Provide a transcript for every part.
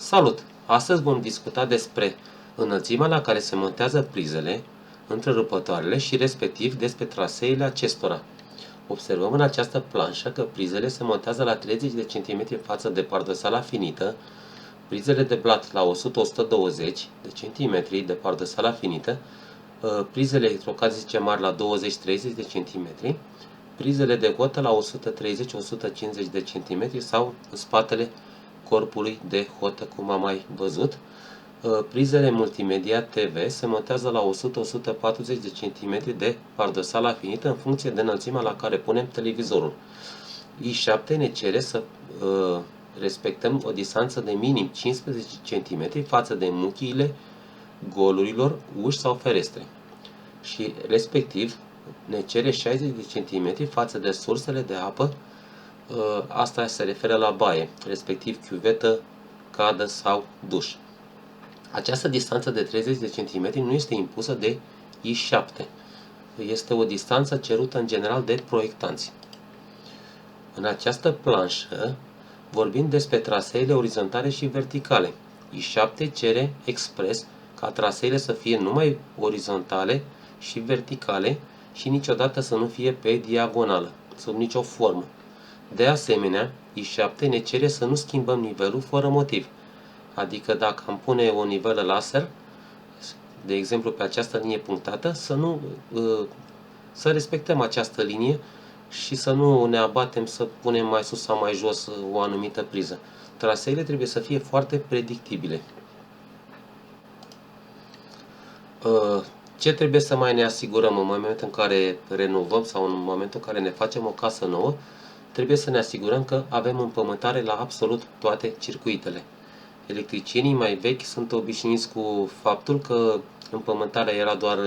Salut! Astăzi vom discuta despre înălțimea la care se montează prizele, întrerupătoarele și respectiv despre traseele acestora. Observăm în această planșă că prizele se montează la 30 de cm față de pardăsala finită, prizele de blat la 100-120 de cm de pardăsala finită, prizele electrocasnice mari la 20-30 de cm, prizele de hotă la 130-150 de cm sau în spatele corpului de hotă, cum am mai văzut. Prizele multimedia TV se montează la 100-140 de cm de pardăsala finită în funcție de înălțimea la care punem televizorul. I7 ne cere să respectăm o distanță de minim 15 cm față de muchiile golurilor, uși sau ferestre. Și respectiv ne cere 60 de cm față de sursele de apă. Asta se referă la baie, respectiv chiuvetă, cadă sau duș. Această distanță de 30 de cm nu este impusă de I7. Este o distanță cerută în general de proiectanți. În această planșă vorbim despre traseele orizontale și verticale. I7 cere expres ca traseele să fie numai orizontale și verticale și niciodată să nu fie pe diagonală, sub nicio formă. De asemenea, I7 ne cere să nu schimbăm nivelul fără motiv. Adică dacă am pune o nivelă laser, de exemplu pe această linie punctată, să respectăm această linie și să nu ne abatem să punem mai sus sau mai jos o anumită priză. Traseele trebuie să fie foarte predictibile. Ce trebuie să mai ne asigurăm în momentul în care renovăm sau în momentul în care ne facem o casă nouă? Trebuie să ne asigurăm că avem împământare la absolut toate circuitele. Electricienii mai vechi sunt obișnuiți cu faptul că împământarea era doar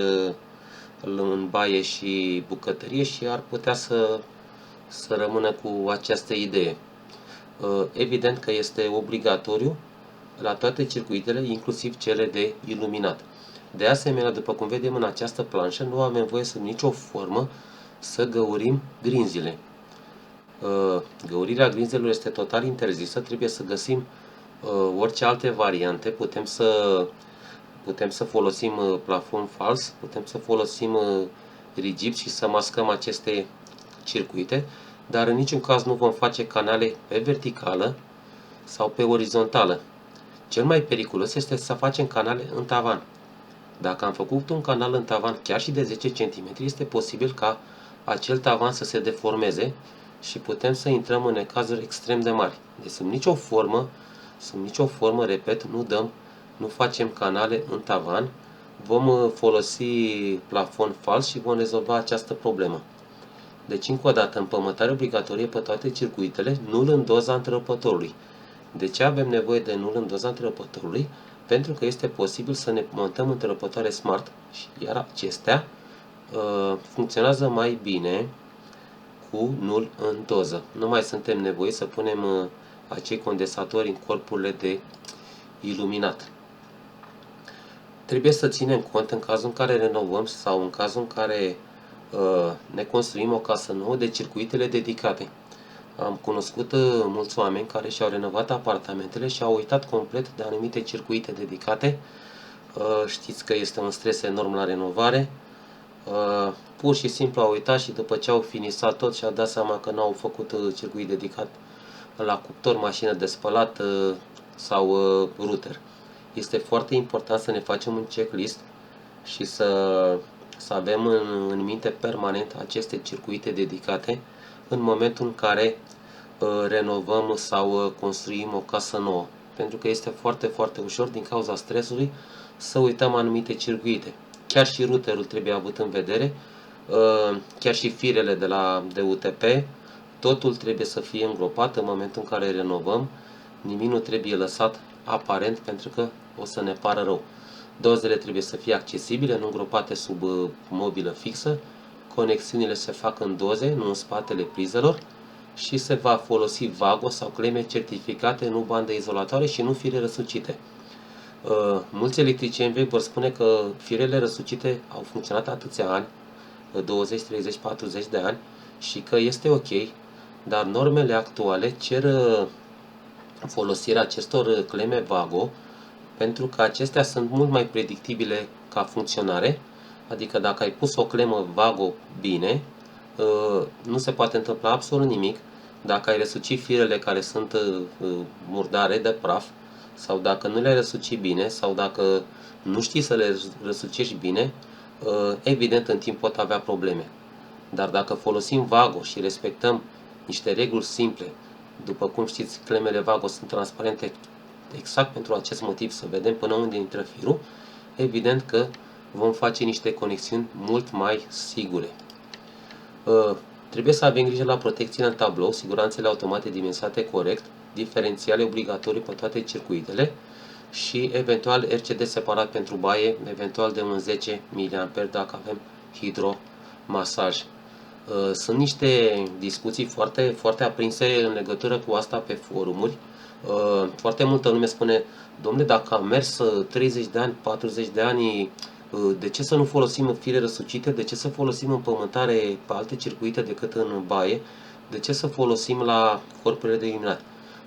în baie și bucătărie și ar putea să rămână cu această idee. Evident că este obligatoriu la toate circuitele, inclusiv cele de iluminat. De asemenea, după cum vedem în această planșă, nu avem voie sub nicio formă să găurim grinzile. Găurirea grinzelor este total interzisă, trebuie să găsim orice alte variante. Putem să folosim plafon fals, putem să folosim rigips și să mascăm aceste circuite, dar în niciun caz nu vom face canale pe verticală sau pe orizontală. Cel mai periculos este să facem canale în tavan. Dacă am făcut un canal în tavan chiar și de 10 cm, este posibil ca acel tavan să se deformeze și putem să intrăm în necazuri extrem de mari. Deci sub nicio formă, repet, nu facem canale în tavan. Vom folosi plafon fals și vom rezolva această problemă. Deci, încă o dată, împământare obligatorie pe toate circuitele, nul în doza întrerupătorului. De ce avem nevoie de nul în doza întrerupătorului? Pentru că este posibil să ne montăm întrerupătoare smart, iar acestea funcționează mai bine cu nul în doză. Nu mai suntem nevoiți să punem acei condensatori în corpurile de iluminat. Trebuie să ținem cont în cazul în care renovăm sau în cazul în care ne construim o casă nouă de circuitele dedicate. Am cunoscut mulți oameni care și-au renovat apartamentele și au uitat complet de anumite circuite dedicate. Știți că este un stres enorm la renovare. Pur și simplu au uitat și după ce au finisat tot și-au dat seama că n-au făcut circuit dedicat la cuptor, mașină de spălat sau router. Este foarte important să ne facem un checklist și să avem în minte permanent aceste circuite dedicate în momentul în care renovăm sau construim o casă nouă. Pentru că este foarte, foarte ușor din cauza stresului să uităm anumite circuite. Chiar și routerul trebuie avut în vedere, chiar și firele de UTP, totul trebuie să fie îngropat în momentul în care renovăm. Nimic nu trebuie lăsat aparent pentru că o să ne pară rău. Dozele trebuie să fie accesibile, nu îngropate sub mobilă fixă. Conexiunile se fac în doze, nu în spatele prizelor și se va folosi Vago sau cleme certificate, nu bandă izolatoare și nu fire răsucite. Mulți electricieni vechi vor spune că firele răsucite au funcționat atâția ani, 20, 30, 40 de ani și că este ok, dar normele actuale cer folosirea acestor cleme Vago, pentru că acestea sunt mult mai predictibile ca funcționare, adică dacă ai pus o clemă Vago bine, nu se poate întâmpla absolut nimic. Dacă ai răsucit firele care sunt murdare de praf, sau dacă nu le-ai răsucit bine, sau dacă nu știi să le răsucești bine, evident în timp pot avea probleme. Dar dacă folosim Vago și respectăm niște reguli simple, după cum știți, clemele Vago sunt transparente exact pentru acest motiv, să vedem până unde intră firul, evident că vom face niște conexiuni mult mai sigure. Trebuie să avem grijă la protecțiile în tablou, siguranțele automate dimensionate corect, diferențiale obligatorii pe toate circuitele și eventual RCD separat pentru baie, eventual de un 10 mA dacă avem hidromasaj. Sunt niște discuții foarte aprinse în legătură cu asta pe forumuri. Foarte multă lume spune: dom'le, dacă am mers 30 de ani, 40 de ani, de ce să nu folosim fire răsucite? De ce să folosim împământare pe alte circuite decât în baie? De ce să folosim la corpurile de iluminat?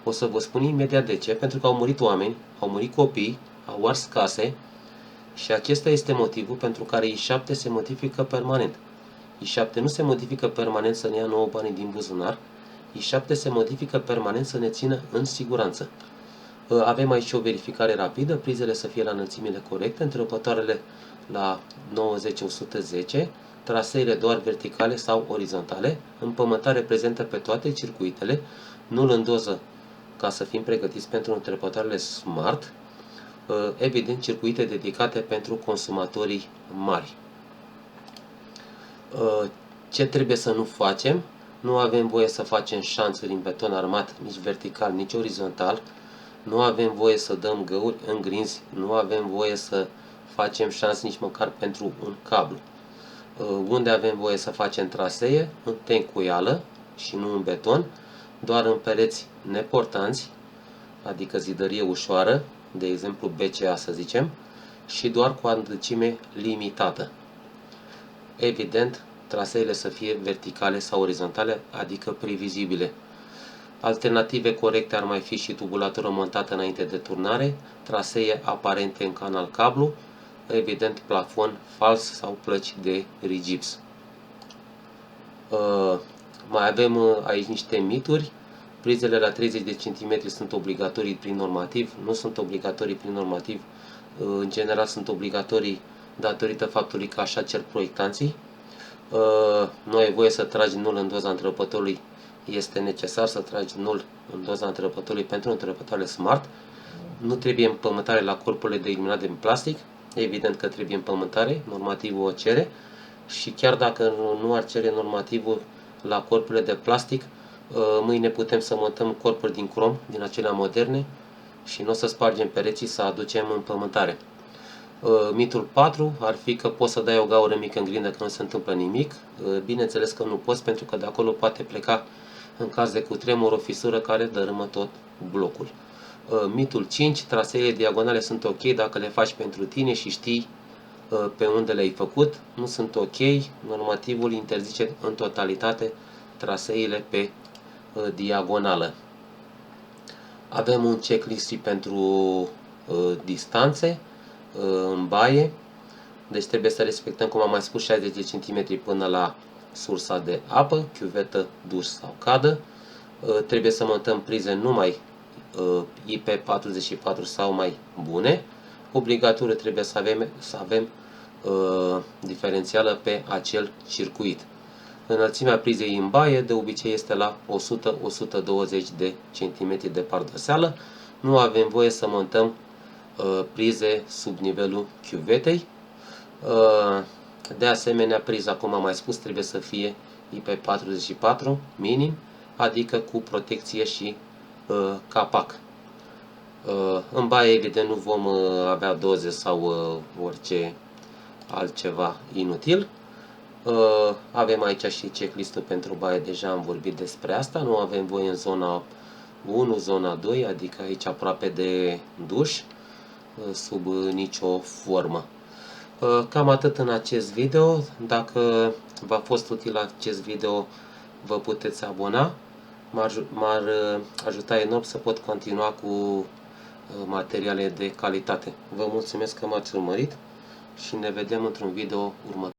O să vă spun imediat de ce. Pentru că au murit oameni, au murit copii, au ars case și acesta este motivul pentru care I7 se modifică permanent. I7 nu se modifică permanent să ne ia nouă banii din buzunar, I7 se modifică permanent să ne țină în siguranță. Avem aici o verificare rapidă, prizele să fie la înălțimile corecte, întrerupătoarele la 90-110, traseele doar verticale sau orizontale, împământare prezentă pe toate circuitele, nul în doză ca să fim pregătiți pentru întrerupătoarele smart, evident circuite dedicate pentru consumatorii mari. Ce trebuie să nu facem? Nu avem voie să facem șanțuri în beton armat, nici vertical, nici orizontal. Nu avem voie să dăm găuri în grinzi, nu avem voie să facem șanț nici măcar pentru un cablu. Unde avem voie să facem trasee? În tencuială și nu în beton, doar în pereți neportanți, adică zidărie ușoară, de exemplu BCA să zicem, și doar cu adâncime limitată. Evident, traseele să fie verticale sau orizontale, adică previzibile. Alternative corecte ar mai fi și tubulatură montată înainte de turnare, trasee aparente în canal cablu, evident plafon fals sau plăci de rigips. Mai avem aici niște mituri. Prizele la 30 de cm sunt obligatorii prin normativ, nu sunt obligatorii prin normativ, în general sunt obligatorii datorită faptului că așa cer proiectanții. Nu ai voie să tragi nul în doza întrerupătorului, este necesar să tragi nul în doza întrerupătorului pentru întrerupătoarele smart. Nu trebuie împământare la corpurile de iluminat din plastic, evident că trebuie împământare, normativul o cere, și chiar dacă nu ar cere normativul la corpurile de plastic, mâine putem să montăm corpuri din crom, din acelea moderne, și nu o să spargem pereții, să aducem împământare. Mitul 4 ar fi că poți să dai o gaură mică în grindă că nu se întâmplă nimic. Bineînțeles că nu poți, pentru că de acolo poate pleca, în caz de cutremur, o fisură care dărâmă tot blocul. Mitul 5, traseele diagonale sunt ok dacă le faci pentru tine și știi pe unde le-ai făcut. Nu sunt ok, normativul interzice în totalitate traseele pe diagonală. Avem un checklist și pentru distanțe în baie, deci trebuie să respectăm, cum am mai spus, 60 de cm până la sursa de apă, chiuvetă, duș sau cadă. Trebuie să montăm prize numai IP44 sau mai bune. Obligatoriu trebuie să avem diferențială pe acel circuit. Înălțimea prizei în baie de obicei este la 100-120 de cm de pardoseală. Nu avem voie să montăm prize sub nivelul chiuvetei. De asemenea, priza, cum am mai spus, trebuie să fie IP44 minim, adică cu protecție și capac. În baie, evident, nu vom avea doze sau orice altceva inutil. Avem aici și checklist-ul pentru baie, deja am vorbit despre asta. Nu avem voie în zona 1, zona 2, adică aici aproape de duș, sub nicio formă. Cam atât în acest video. Dacă v-a fost util acest video, vă puteți abona. m-ar ajuta enorm să pot continua cu materiale de calitate. Vă mulțumesc că m-ați urmărit și ne vedem într-un video următor.